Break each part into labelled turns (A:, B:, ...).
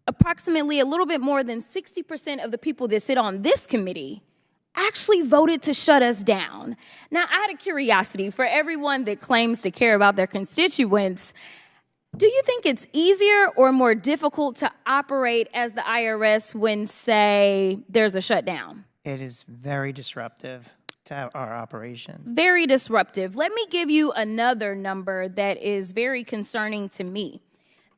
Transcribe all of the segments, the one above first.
A: approximately a little bit more than 60% of the people that sit on this committee actually voted to shut us down. Now, out of curiosity, for everyone that claims to care about their constituents, do you think it's easier or more difficult to operate as the IRS when, say, there's a shutdown?
B: It is very disruptive to our operations.
A: Very disruptive. Let me give you another number that is very concerning to me.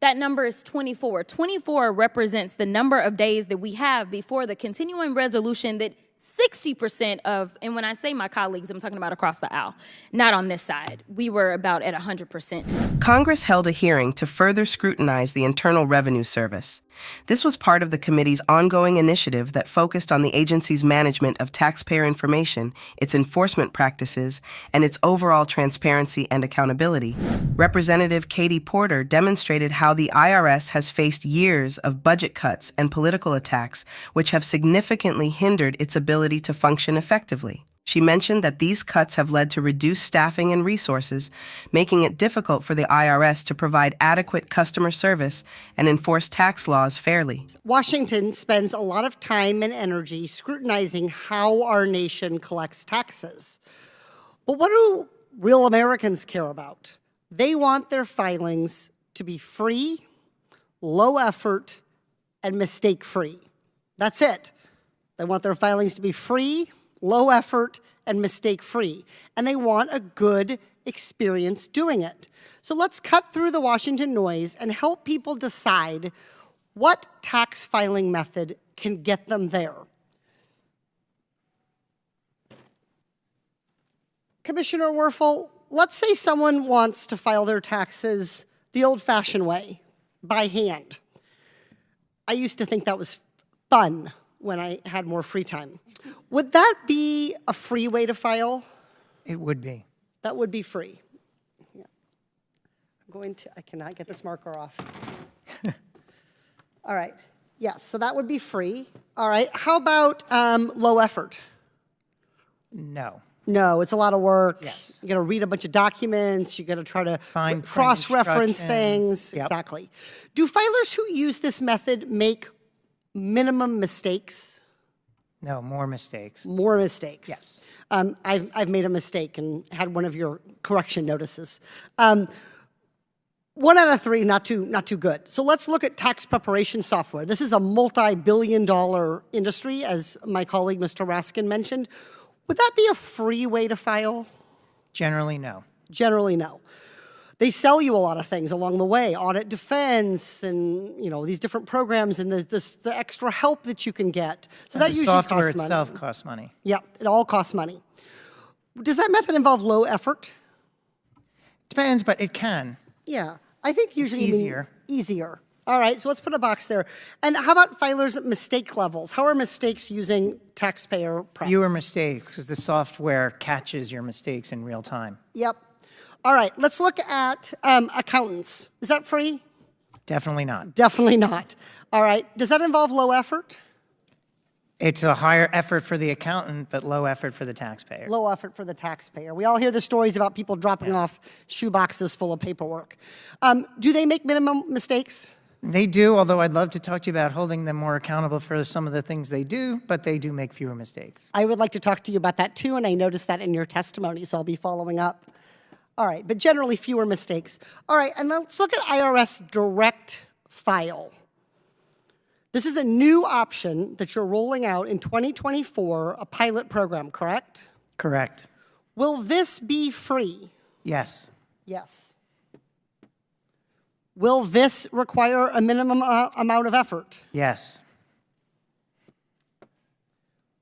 A: That number is 24. 24 represents the number of days that we have before the continuing resolution that 60% of, and when I say my colleagues, I'm talking about across the aisle, not on this side. We were about at 100%.
C: Congress held a hearing to further scrutinize the Internal Revenue Service. This was part of the committee's ongoing initiative that focused on the agency's management of taxpayer information, its enforcement practices, and its overall transparency and accountability. Representative Katie Porter demonstrated how the IRS has faced years of budget cuts and political attacks, which have significantly hindered its ability to function effectively. She mentioned that these cuts have led to reduced staffing and resources, making it difficult for the IRS to provide adequate customer service and enforce tax laws fairly.
D: Washington spends a lot of time and energy scrutinizing how our nation collects taxes. But what do real Americans care about? They want their filings to be free, low effort, and mistake-free. That's it. They want their filings to be free, low effort, and mistake-free. And they want a good experience doing it. So let's cut through the Washington noise and help people decide what tax filing method can get them there. Commissioner Werfel, let's say someone wants to file their taxes the old-fashioned way, by hand. I used to think that was fun when I had more free time. Would that be a free way to file?
B: It would be.
D: That would be free. Yeah. I cannot get this marker off. All right. Yes, so that would be free. All right. How about low effort?
B: No.
D: No, it's a lot of work.
B: Yes.
D: You got to read a bunch of documents. You got to try to
B: Fine print
D: cross-reference things.
B: Yep.
D: Exactly. Do filers who use this method make minimum mistakes?
B: No, more mistakes.
D: More mistakes.
B: Yes.
D: I've made a mistake and had one of your correction notices. 1 out of 3, not too good. So let's look at tax preparation software. This is a multi-billion-dollar industry, as my colleague Mr. Raskin mentioned. Would that be a free way to file?
B: Generally, no.
D: Generally, no. They sell you a lot of things along the way, audit defense, and these different programs, and the extra help that you can get. So that usually costs money.
B: The software itself costs money.
D: Yeah, it all costs money. Does that method involve low effort?
B: Depends, but it can.
D: Yeah, I think usually
B: easier.
D: Easier. All right, so let's put a box there. And how about filers' mistake levels? How are mistakes using taxpayer prep?
B: Fewer mistakes, because the software catches your mistakes in real time.
D: Yep. All right, let's look at accountants. Is that free?
B: Definitely not.
D: Definitely not. All right, does that involve low effort?
B: It's a higher effort for the accountant, but low effort for the taxpayer.
D: Low effort for the taxpayer. We all hear the stories about people dropping off shoe boxes full of paperwork. Do they make minimum mistakes?
B: They do, although I'd love to talk to you about holding them more accountable for some of the things they do, but they do make fewer mistakes.
D: I would like to talk to you about that too, and I noticed that in your testimony, so I'll be following up. All right, but generally fewer mistakes. All right, and let's look at IRS Direct File. This is a new option that you're rolling out in 2024, a pilot program, correct?
B: Correct.
D: Will this be free?
B: Yes.
D: Yes. Will this require a minimum amount of effort?
B: Yes.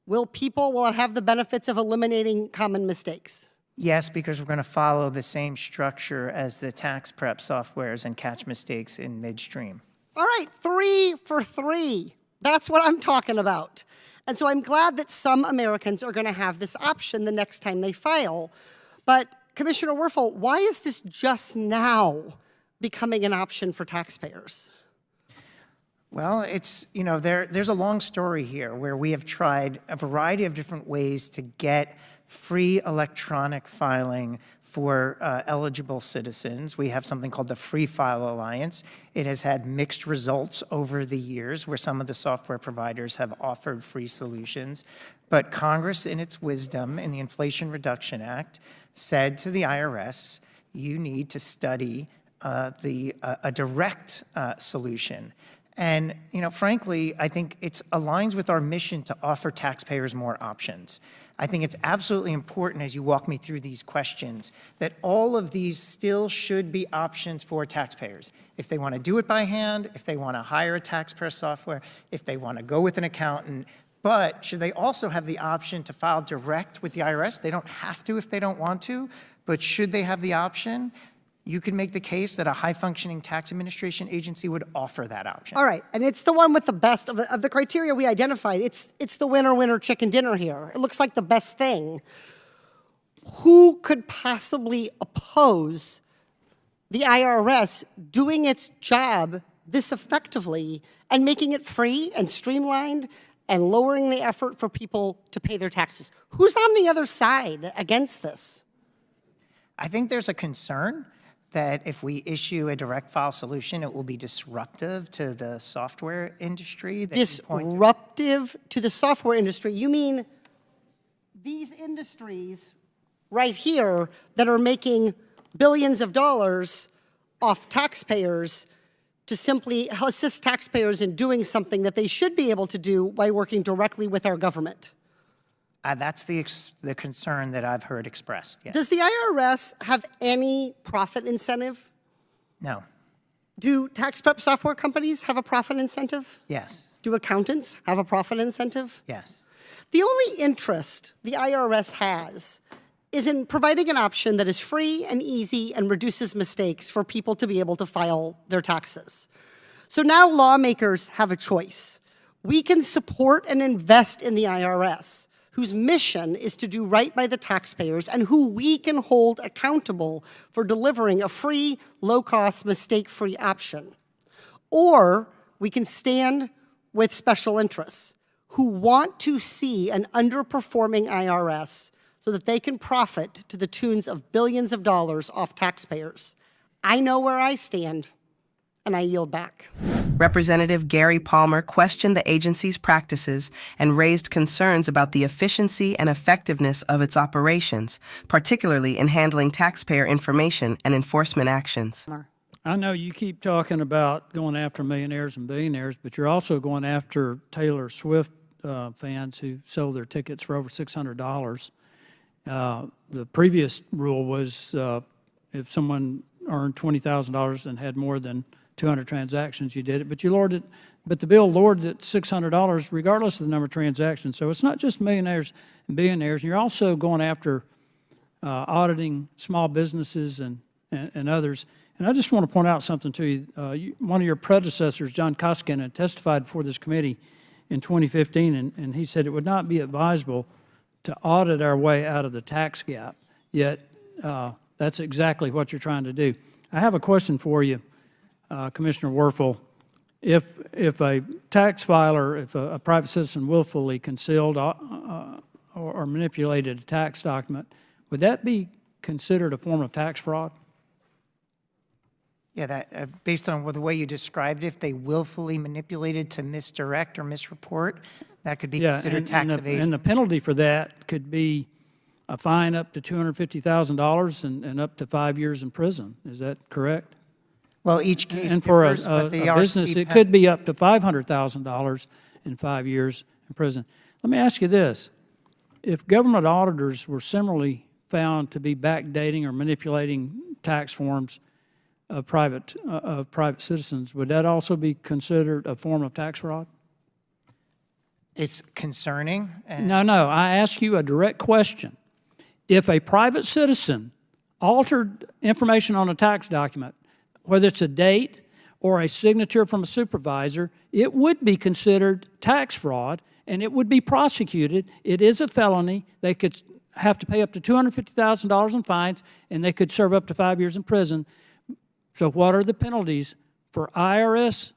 D: Will it have the benefits of eliminating common mistakes?
B: Yes, because we're going to follow the same structure as the tax prep softwares and catch mistakes in midstream.
D: All right, 3 for 3. That's what I'm talking about. And so I'm glad that some Americans are going to have this option the next time they file. But Commissioner Werfel, why is this just now becoming an option for taxpayers?
B: Well, it's, there's a long story here where we have tried a variety of different ways to get free electronic filing for eligible citizens. We have something called the Free File Alliance. It has had mixed results over the years where some of the software providers have offered free solutions. But Congress, in its wisdom, in the Inflation Reduction Act, said to the IRS, you need to study a direct solution. And, frankly, I think it aligns with our mission to offer taxpayers more options. I think it's absolutely important as you walk me through these questions that all of these still should be options for taxpayers. If they want to do it by hand, if they want to hire a tax prep software, if they want to go with an accountant, but should they also have the option to file direct with the IRS? They don't have to if they don't want to, but should they have the option? You can make the case that a high-functioning tax administration agency would offer that option.
D: All right, and it's the one with the best of the criteria we identified. It's the winner chicken dinner here. It looks like the best thing. Who could possibly oppose the IRS doing its job this effectively and making it free and streamlined and lowering the effort for people to pay their taxes? Who's on the other side against this?
B: I think there's a concern that if we issue a direct file solution, it will be disruptive to the software industry.
D: Disruptive to the software industry? You mean these industries right here that are making billions of dollars off taxpayers to simply assist taxpayers in doing something that they should be able to do by working directly with our government?
B: That's the concern that I've heard expressed, yes.
D: Does the IRS have any profit incentive?
B: No.
D: Do tax prep software companies have a profit incentive?
B: Yes.
D: Do accountants have a profit incentive?
B: Yes.
D: The only interest the IRS has is in providing an option that is free and easy and reduces mistakes for people to be able to file their taxes. So now lawmakers have a choice. We can support and invest in the IRS, whose mission is to do right by the taxpayers and who we can hold accountable for delivering a free, low-cost, mistake-free option. Or we can stand with special interests who want to see an underperforming IRS so that they can profit to the tunes of billions of dollars off taxpayers. I know where I stand, and I yield back.
C: Representative Gary Palmer questioned the agency's practices and raised concerns about the efficiency and effectiveness of its operations, particularly in handling taxpayer information and enforcement actions.
E: I know you keep talking about going after millionaires and billionaires, but you're also going after Taylor Swift fans who sold their tickets for over $600. The previous rule was if someone earned $20,000 and had more than 200 transactions, you did it, but you lowered it. But the bill lowered it to $600 regardless of the number of transactions. So it's not just millionaires and billionaires. You're also going after auditing small businesses and others. And I just want to point out something to you. One of your predecessors, John Koskinen, testified before this committee in 2015, and he said it would not be advisable to audit our way out of the tax gap. Yet that's exactly what you're trying to do. I have a question for you. Commissioner Werfel, if a tax filer, if a private citizen willfully concealed or manipulated a tax document, would that be considered a form of tax fraud?
B: Yeah, that based on the way you described it, if they willfully manipulated to misdirect or misreport, that could be considered tax evasion.
E: And the penalty for that could be a fine up to $250,000 and up to 5 years in prison. Is that correct?
B: Well, each case
E: and for
B: differs, but
E: a business, it could be up to $500,000 and 5 years in prison. Let me ask you this. If government auditors were similarly found to be backdating or manipulating tax forms of private citizens, would that also be considered a form of tax fraud?
B: It's concerning.
E: No, I ask you a direct question. If a private citizen altered information on a tax document, whether it's a date or a signature from a supervisor, it would be considered tax fraud and it would be prosecuted. It is a felony. They could have to pay up to $250,000 in fines and they could serve up to 5 years in prison. So what are the penalties for IRS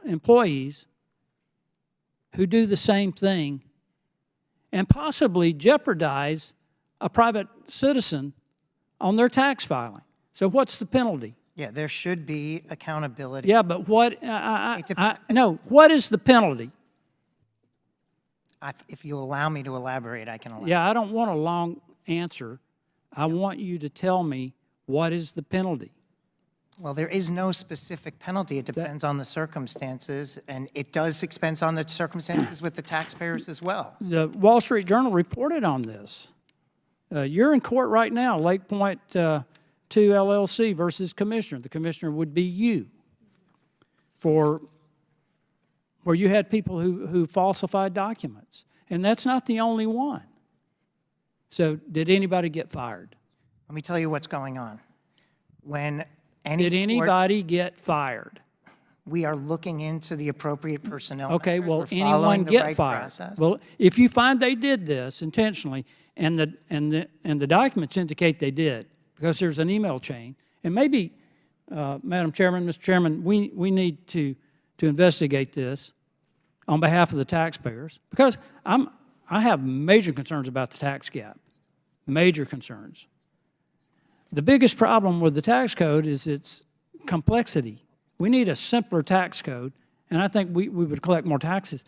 E: employees who do the same thing and possibly jeopardize a private citizen on their tax filing. So what's the penalty?
B: Yeah, there should be accountability.
E: Yeah, but what, no, what is the penalty?
B: If you'll allow me to elaborate, I can elaborate.
E: Yeah, I don't want a long answer. I want you to tell me what is the penalty.
B: Well, there is no specific penalty. It depends on the circumstances, and it does depend on the circumstances with the taxpayers as well.
E: The Wall Street Journal reported on this. You're in court right now, Lake Point 2 LLC versus commissioner. The commissioner would be you, for where you had people who falsified documents. And that's not the only one. So did anybody get fired?
B: Let me tell you what's going on. When any
E: Did anybody get fired?
B: we are looking into the appropriate personnel
E: Okay,
B: matters.
E: well,
B: We're following
E: anyone
B: the
E: get
B: right
E: fired?
B: process.
E: Well, if you find they did this intentionally, and the documents indicate they did, because there's an email chain, and maybe, Madam Chairman, Mr. Chairman, we need to investigate this on behalf of the taxpayers, because I have major concerns about the tax gap, major concerns. The biggest problem with the tax code is its complexity. We need a simpler tax code, and I think we would collect more taxes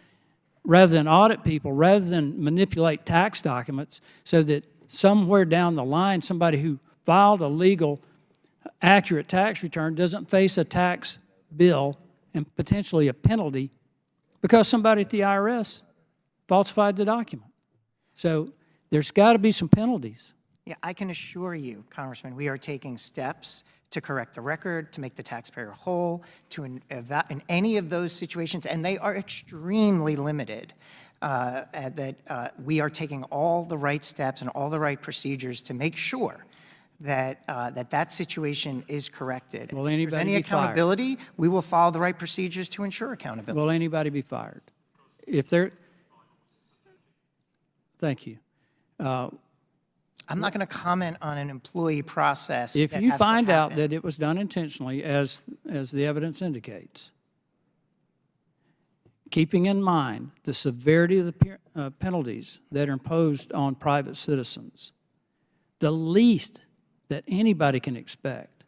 E: rather than audit people, rather than manipulate tax documents so that somewhere down the line, somebody who filed a legal, accurate tax return doesn't face a tax bill and potentially a penalty because somebody at the IRS falsified the document. So there's got to be some penalties.
B: Yeah, I can assure you, Congressman, we are taking steps to correct the record, to make the taxpayer whole, in any of those situations, and they are extremely limited, that we are taking all the right steps and all the right procedures to make sure that that situation is corrected.
E: Will
B: If
E: anybody
B: there's any
E: be fired?
B: accountability, we will follow the right procedures to ensure accountability.
E: Will anybody be fired? If they're, thank you.
B: I'm not going to comment on an employee process.
E: If
B: that
E: you
B: has to
E: find out
B: happen.
E: that it was done intentionally, as the evidence indicates, keeping in mind the severity of the penalties that are imposed on private citizens, the least that anybody can expect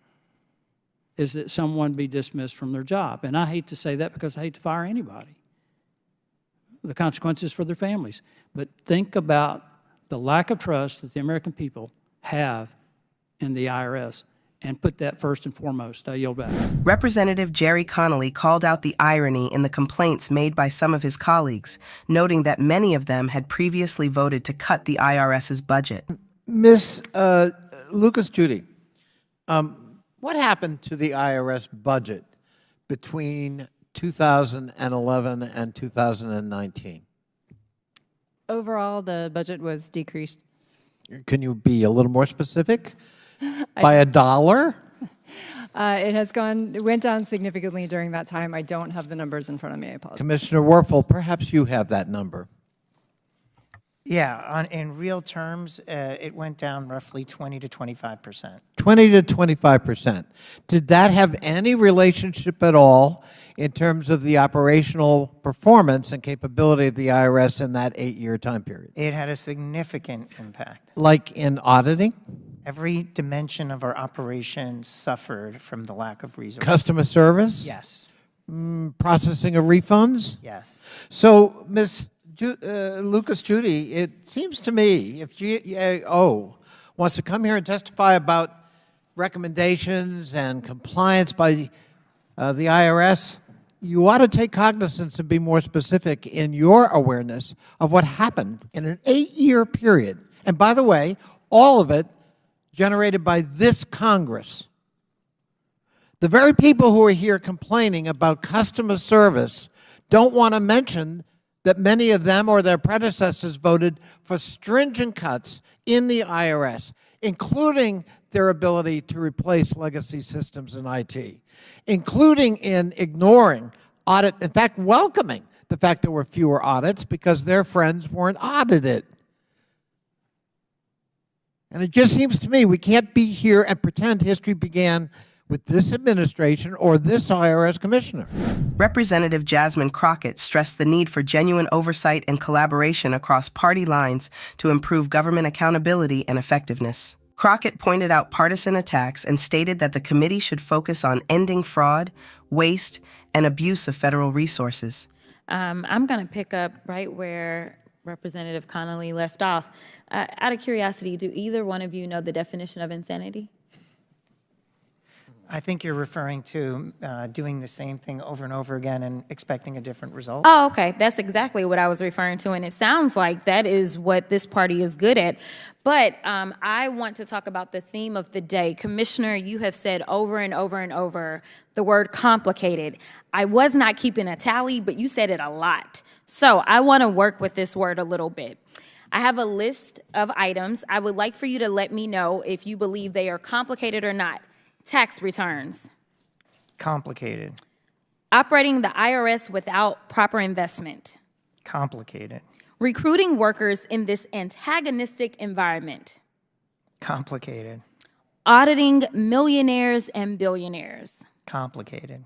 E: is that someone be dismissed from their job. And I hate to say that because I hate to fire anybody. The consequences for their families. But think about the lack of trust that the American people have in the IRS, and put that first and foremost. I yield back.
C: Representative Gerry Connolly called out the irony in the complaints made by some of his colleagues, noting that many of them had previously voted to cut the IRS's budget.
F: Ms. Lucas Judy, what happened to the IRS budget between 2011 and 2019?
G: Overall, the budget was decreased.
F: Can you be a little more specific? By $1?
G: It went down significantly during that time. I don't have the numbers in front of me. I apologize.
F: Commissioner Werfel, perhaps you have that number.
B: Yeah, in real terms, it went down roughly 20 to 25%.
F: 20 to 25%. Did that have any relationship at all in terms of the operational performance and capability of the IRS in that 8-year time period?
B: It had a significant impact.
F: Like in auditing?
B: Every dimension of our operations suffered from the lack of resources.
F: Customer service?
B: Yes,
F: Processing of refunds?
B: yes.
F: So, Ms. Lucas Judy, it seems to me if GAO wants to come here and testify about recommendations and compliance by the IRS, you ought to take cognizance and be more specific in your awareness of what happened in an 8-year period. And by the way, all of it generated by this Congress. The very people who are here complaining about customer service don't want to mention that many of them or their predecessors voted for stringent cuts in the IRS, including their ability to replace legacy systems in IT, including in ignoring audit, in fact, welcoming the fact there were fewer audits because their friends weren't audited. And it just seems to me we can't be here and pretend history began with this administration or this IRS commissioner.
C: Representative Jasmine Crockett stressed the need for genuine oversight and collaboration across party lines to improve government accountability and effectiveness. Crockett pointed out partisan attacks and stated that the committee should focus on ending fraud, waste, and abuse of federal resources.
A: I'm going to pick up right where Representative Connolly left off. Out of curiosity, do either one of you know the definition of insanity?
B: I think you're referring to doing the same thing over and over again and expecting a different result.
A: Oh, okay. That's exactly what I was referring to, and it sounds like that is what this party is good at. But I want to talk about the theme of the day. Commissioner, you have said over and over and over the word complicated. I was not keeping a tally, but you said it a lot. So I want to work with this word a little bit. I have a list of items. I would like for you to let me know if you believe they are complicated or not. Tax returns.
B: Complicated.
A: Operating the IRS without proper investment.
B: Complicated.
A: Recruiting workers in this antagonistic environment.
B: Complicated.
A: Auditing millionaires and billionaires.
B: Complicated.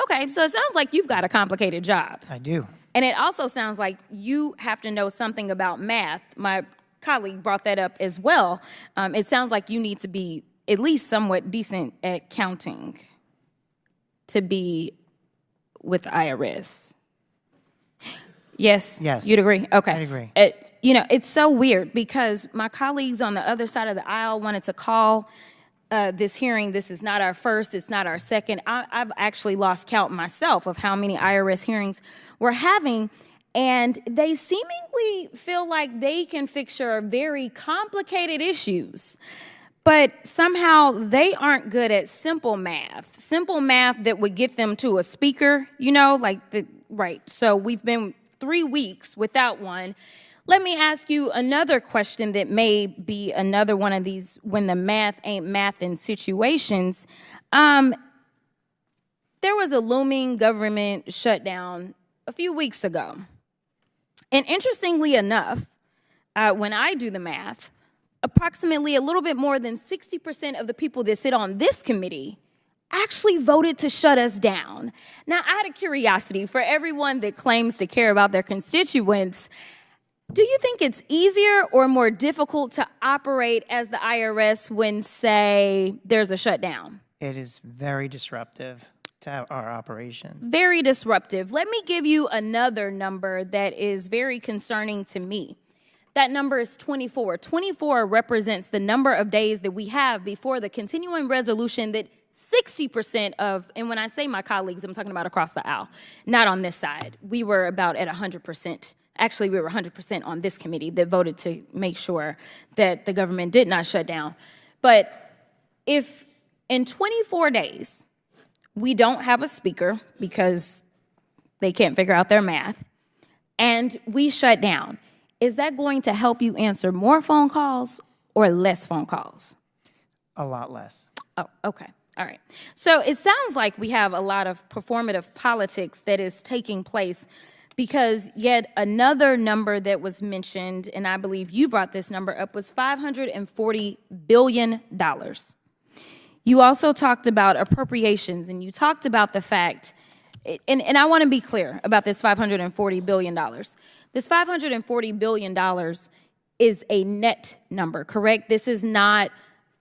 A: Okay, so it sounds like you've got a complicated job.
B: I do.
A: And it also sounds like you have to know something about math. My colleague brought that up as well. It sounds like you need to be at least somewhat decent at counting to be with IRS. Yes?
B: Yes.
A: You'd agree? Okay.
B: I'd agree.
A: It's so weird because my colleagues on the other side of the aisle wanted to call this hearing. This is not our first, it's not our second. I've actually lost count myself of how many IRS hearings we're having, and they seemingly feel like they can fix your very complicated issues. But somehow they aren't good at simple math that would get them to a speaker, right. So we've been 3 weeks without one. Let me ask you another question that may be another one of these when the math ain't math in situations. There was a looming government shutdown a few weeks ago. And interestingly enough, when I do the math, approximately a little bit more than 60% of the people that sit on this committee actually voted to shut us down. Now, out of curiosity, for everyone that claims to care about their constituents, do you think it's easier or more difficult to operate as the IRS when, say, there's a shutdown?
B: It is very disruptive to our operations.
A: Very disruptive. Let me give you another number that is very concerning to me. That number is 24. 24 represents the number of days that we have before the continuing resolution that 60% of, and when I say my colleagues, I'm talking about across the aisle, not on this side. We were about at 100%. Actually, we were 100% on this committee that voted to make sure that the government did not shut down. But if in 24 days we don't have a speaker because they can't figure out their math, and we shut down, is that going to help you answer more phone calls or less phone calls?
B: A lot less.
A: Oh, okay. All right. So it sounds like we have a lot of performative politics that is taking place because yet another number that was mentioned, and I believe you brought this number up, was $540 billion. You also talked about appropriations, and you talked about the fact, and I want to be clear about this $540 billion. This $540 billion is a net number, correct? This is not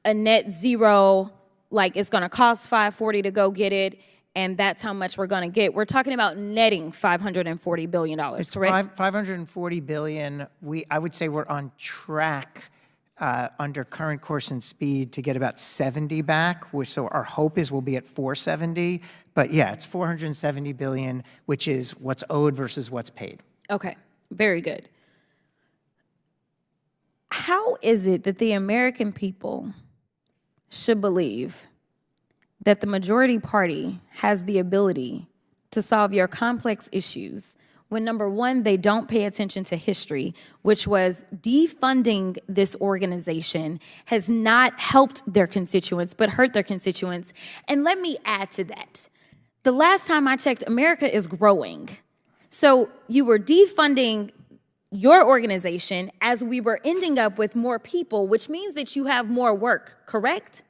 A: a net zero, like it's going to cost $540 to go get it, and that's how much we're going to get. We're talking about netting $540 billion,
B: It's
A: correct?
B: $540 billion. I would say we're on track under current course and speed to get about 70 back, so our hope is we'll be at 470. But yeah, it's $470 billion, which is what's owed versus what's paid.
A: Okay, very good. How is it that the American people should believe that the majority party has the ability to solve your complex issues when, number one, they don't pay attention to history, which was defunding this organization has not helped their constituents, but hurt their constituents. And let me add to that. The last time I checked, America is growing. So you were defunding your organization as we were ending up with more people, which means that you have more work, correct?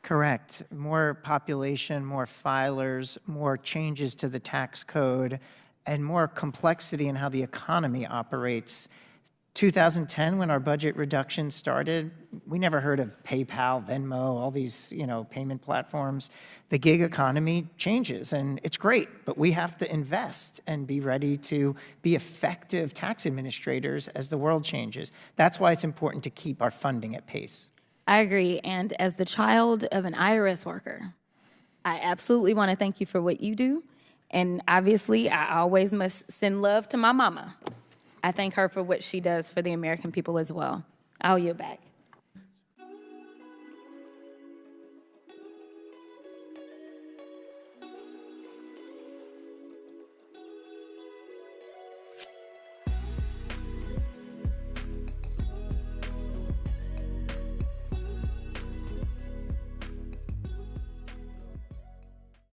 B: Correct. More population, more filers, more changes to the tax code, and more complexity in how the economy operates. 2010, when our budget reduction started, we never heard of PayPal, Venmo, all these, payment platforms. The gig economy changes, and it's great, but we have to invest and be ready to be effective tax administrators as the world changes. That's why it's important to keep our funding at pace.
A: I agree, and as the child of an IRS worker, I absolutely want to thank you for what you do, and obviously, I always must send love to my mama. I thank her for what she does for the American people as well. I'll yield back.